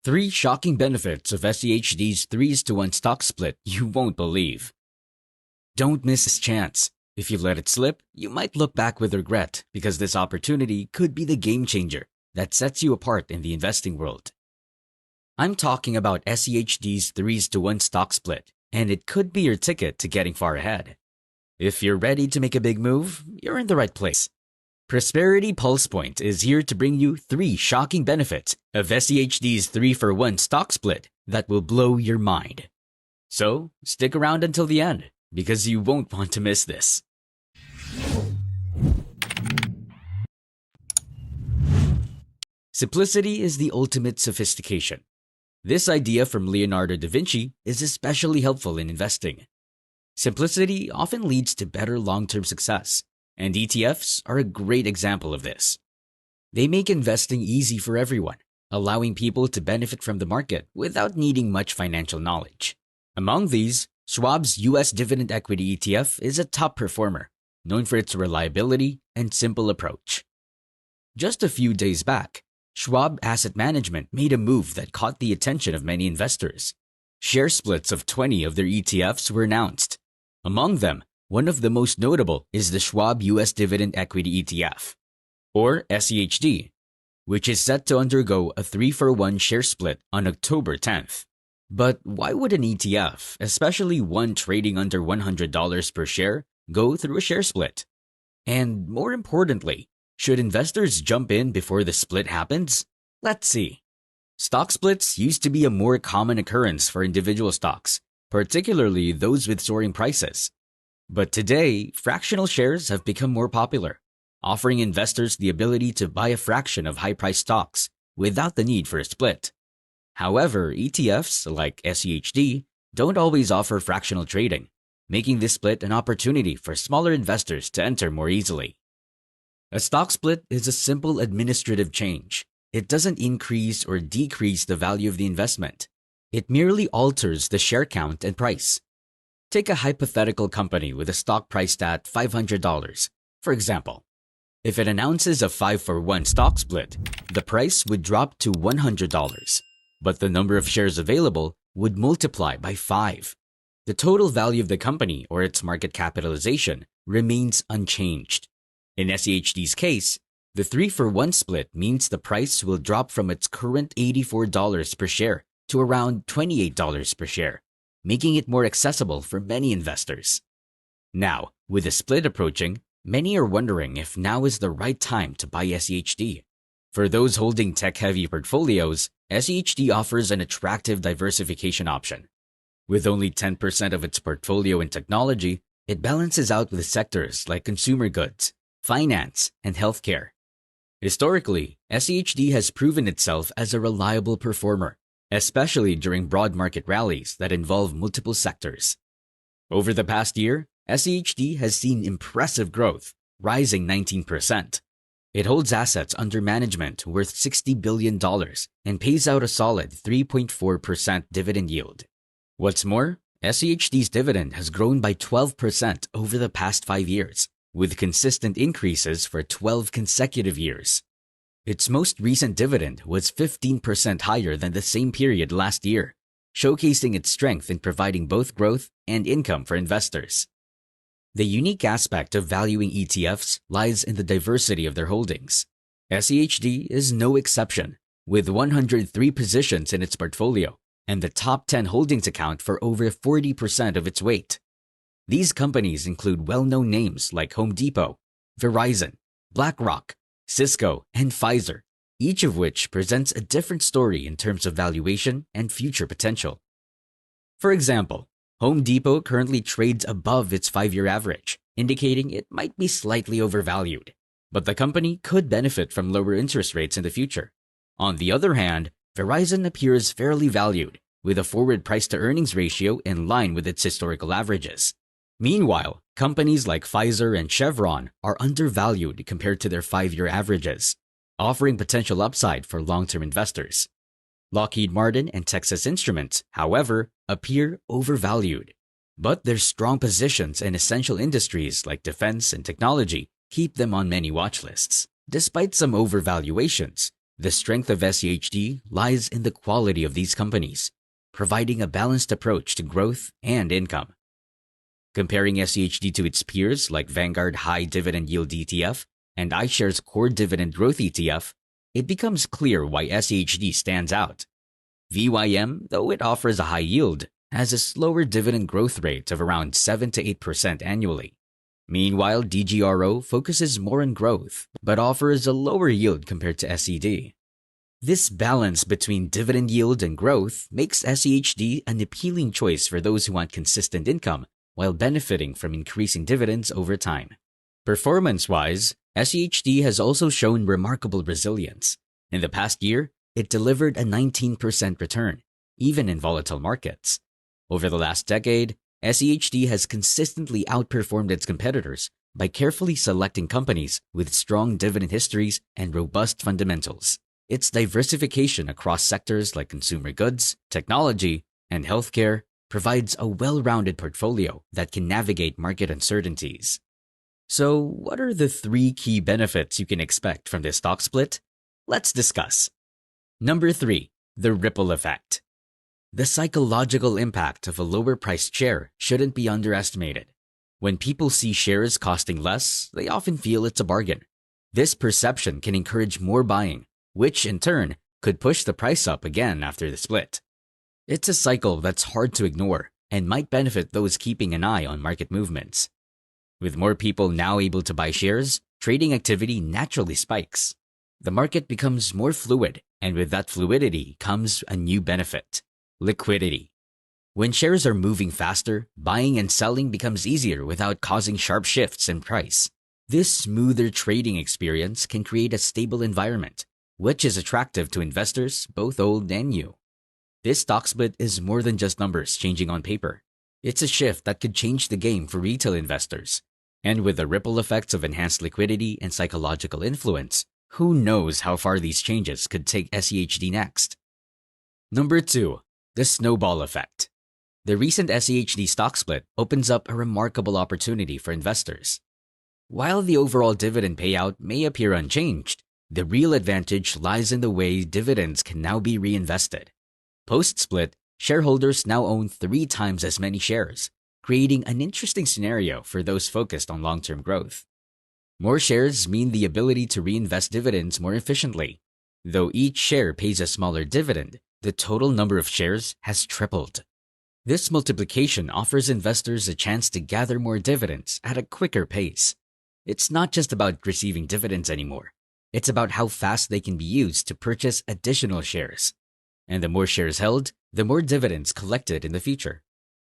3 shocking benefits of SCHD's 3-to-1 stock split you won't believe. Don't miss this chance. If you let it slip, you might look back with regret because this opportunity could be the game changer that sets you apart in the investing world. I'm talking about SCHD's 3-to-1 stock split, and it could be your ticket to getting far ahead. If you're ready to make a big move, you're in the right place. Prosperity Pulse Point is here to bring you 3 shocking benefits of SCHD's 3-for-1 stock split that will blow your mind. So, stick around until the end, because you won't want to miss this. Simplicity is the ultimate sophistication. This idea from Leonardo da Vinci is especially helpful in investing. Simplicity often leads to better long-term success, and ETFs are a great example of this. They make investing easy for everyone, allowing people to benefit from the market without needing much financial knowledge. Among these, Schwab's U.S. Dividend Equity ETF is a top performer, known for its reliability and simple approach. Just a few days back, Schwab Asset Management made a move that caught the attention of many investors. Share splits of 20 of their ETFs were announced. Among them, one of the most notable is the Schwab U.S. Dividend Equity ETF, or SCHD, which is set to undergo a 3-for-1 share split on October 10th. But why would an ETF, especially one trading under $100 per share, go through a share split? And more importantly, should investors jump in before the split happens? Let's see. Stock splits used to be a more common occurrence for individual stocks, particularly those with soaring prices. But today, fractional shares have become more popular, offering investors the ability to buy a fraction of high-priced stocks without the need for a split. However, ETFs, like SCHD, don't always offer fractional trading, making this split an opportunity for smaller investors to enter more easily. A stock split is a simple administrative change. It doesn't increase or decrease the value of the investment. It merely alters the share count and price. Take a hypothetical company with a stock priced at $500, for example. If it announces a 5-for-1 stock split, the price would drop to $100, but the number of shares available would multiply by 5. The total value of the company or its market capitalization remains unchanged. In SCHD's case, the 3-for-1 split means the price will drop from its current $84 per share to around $28 per share, making it more accessible for many investors. Now, with the split approaching, many are wondering if now is the right time to buy SCHD. For those holding tech-heavy portfolios, SCHD offers an attractive diversification option. With only 10% of its portfolio in technology, it balances out with sectors like consumer goods, finance, and healthcare. Historically, SCHD has proven itself as a reliable performer, especially during broad market rallies that involve multiple sectors. Over the past year, SCHD has seen impressive growth, rising 19%. It holds assets under management worth $60 billion and pays out a solid 3.4% dividend yield. What's more, SCHD's dividend has grown by 12% over the past 5 years, with consistent increases for 12 consecutive years. Its most recent dividend was 15% higher than the same period last year, showcasing its strength in providing both growth and income for investors. The unique aspect of valuing ETFs lies in the diversity of their holdings. SCHD is no exception, with 103 positions in its portfolio, and the top 10 holdings account for over 40% of its weight. These companies include well-known names like Home Depot, Verizon, BlackRock, Cisco, and Pfizer, each of which presents a different story in terms of valuation and future potential. For example, Home Depot currently trades above its 5-year average, indicating it might be slightly overvalued, but the company could benefit from lower interest rates in the future. On the other hand, Verizon appears fairly valued, with a forward price-to-earnings ratio in line with its historical averages. Meanwhile, companies like Pfizer and Chevron are undervalued compared to their 5-year averages, offering potential upside for long-term investors. Lockheed Martin and Texas Instruments, however, appear overvalued. But their strong positions in essential industries like defense and technology keep them on many watch lists. Despite some overvaluations, The strength of SCHD lies in the quality of these companies, providing a balanced approach to growth and income. Comparing SCHD to its peers like Vanguard High Dividend Yield ETF and iShares Core Dividend Growth ETF, it becomes clear why SCHD stands out. VYM, though it offers a high yield, has a slower dividend growth rate of around 7 to 8% annually. Meanwhile, DGRO focuses more on growth, but offers a lower yield compared to SCD. This balance between dividend yield and growth makes SCHD an appealing choice for those who want consistent income while benefiting from increasing dividends over time. Performance-wise, SCHD has also shown remarkable resilience. In the past year, it delivered a 19% return, even in volatile markets. Over the last decade, SCHD has consistently outperformed its competitors by carefully selecting companies with strong dividend histories and robust fundamentals. Its diversification across sectors like consumer goods, technology, and healthcare provides a well-rounded portfolio that can navigate market uncertainties. So, what are the 3 key benefits you can expect from this stock split? Let's discuss. Number 3, the ripple effect. The psychological impact of a lower-priced share shouldn't be underestimated. When people see shares costing less, they often feel it's a bargain. This perception can encourage more buying, which in turn could push the price up again after the split. It's a cycle that's hard to ignore and might benefit those keeping an eye on market movements. With more people now able to buy shares, trading activity naturally spikes. The market becomes more fluid, and with that fluidity comes a new benefit: liquidity. When shares are moving faster, buying and selling becomes easier without causing sharp shifts in price. This smoother trading experience can create a stable environment, which is attractive to investors, both old and new. This stock split is more than just numbers changing on paper. It's a shift that could change the game for retail investors. And with the ripple effects of enhanced liquidity and psychological influence, who knows how far these changes could take SCHD next? Number 2, the snowball effect. The recent SCHD stock split opens up a remarkable opportunity for investors. While the overall dividend payout may appear unchanged, the real advantage lies in the way dividends can now be reinvested. Post-split, shareholders now own 3 times as many shares, creating an interesting scenario for those focused on long-term growth. More shares mean the ability to reinvest dividends more efficiently. Though each share pays a smaller dividend, the total number of shares has tripled. This multiplication offers investors a chance to gather more dividends at a quicker pace. It's not just about receiving dividends anymore. It's about how fast they can be used to purchase additional shares. And the more shares held, the more dividends collected in the future.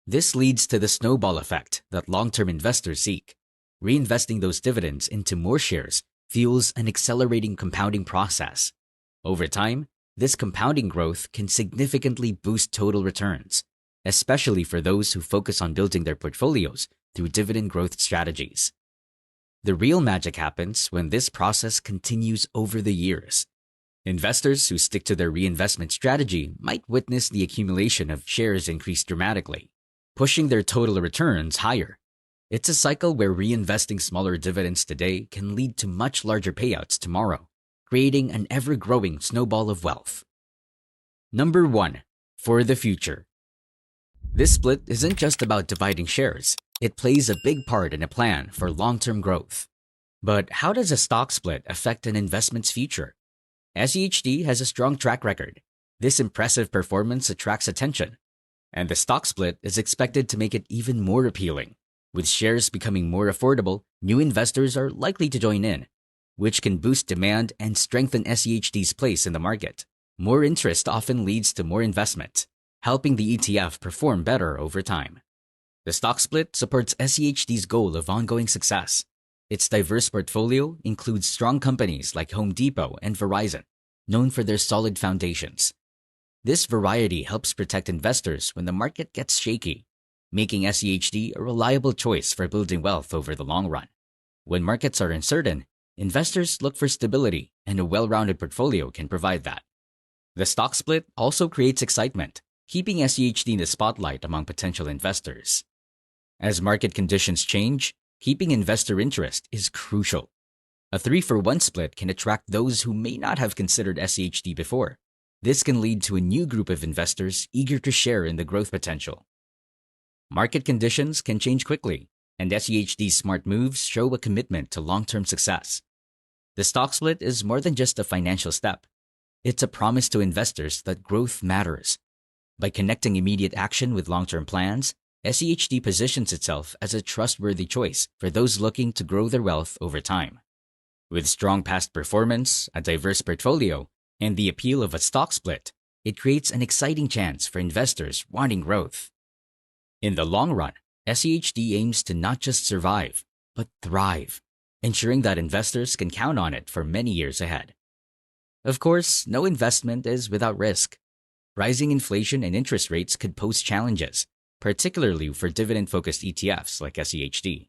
This leads to the snowball effect that long-term investors seek. Reinvesting those dividends into more shares fuels an accelerating compounding process. Over time, this compounding growth can significantly boost total returns, especially for those who focus on building their portfolios through dividend growth strategies. The real magic happens when this process continues over the years. Investors who stick to their reinvestment strategy might witness the accumulation of shares increase dramatically, pushing their total returns higher. It's a cycle where reinvesting smaller dividends today can lead to much larger payouts tomorrow, creating an ever-growing snowball of wealth. Number 1, for the future. This split isn't just about dividing shares. It plays a big part in a plan for long-term growth. But how does a stock split affect an investment's future? SCHD has a strong track record. This impressive performance attracts attention, and the stock split is expected to make it even more appealing. With shares becoming more affordable, new investors are likely to join in, which can boost demand and strengthen SCHD's place in the market. More interest often leads to more investment, helping the ETF perform better over time. The stock split supports SCHD's goal of ongoing success. Its diverse portfolio includes strong companies like Home Depot and Verizon, known for their solid foundations. This variety helps protect investors when the market gets shaky, making SCHD a reliable choice for building wealth over the long run. When markets are uncertain, investors look for stability, and a well-rounded portfolio can provide that. The stock split also creates excitement, keeping SCHD in the spotlight among potential investors. As market conditions change, keeping investor interest is crucial. A 3-for-1 split can attract those who may not have considered SCHD before. This can lead to a new group of investors eager to share in the growth potential. Market conditions can change quickly, and SCHD's smart moves show a commitment to long-term success. The stock split is more than just a financial step. It's a promise to investors that growth matters. By connecting immediate action with long-term plans, SCHD positions itself as a trustworthy choice for those looking to grow their wealth over time. With strong past performance, a diverse portfolio, and the appeal of a stock split, it creates an exciting chance for investors wanting growth. In the long run, SCHD aims to not just survive, but thrive, ensuring that investors can count on it for many years ahead. Of course, no investment is without risk. Rising inflation and interest rates could pose challenges, particularly for dividend-focused ETFs like SCHD.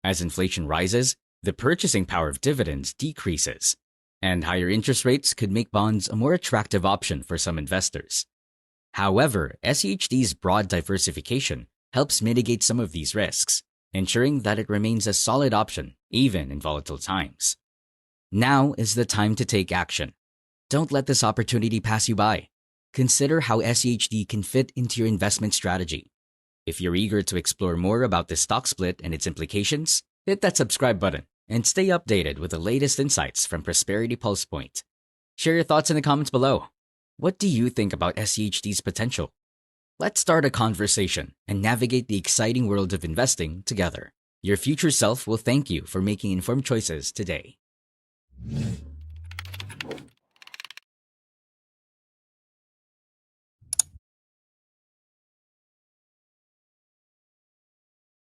As inflation rises, the purchasing power of dividends decreases, and higher interest rates could make bonds a more attractive option for some investors. However, SCHD's broad diversification helps mitigate some of these risks, ensuring that it remains a solid option even in volatile times. Now is the time to take action. Don't let this opportunity pass you by. Consider how SCHD can fit into your investment strategy. If you're eager to explore more about this stock split and its implications, hit that subscribe button and stay updated with the latest insights from Prosperity Pulse Point. Share your thoughts in the comments below. What do you think about SCHD's potential? Let's start a conversation and navigate the exciting world of investing together. Your future self will thank you for making informed choices today.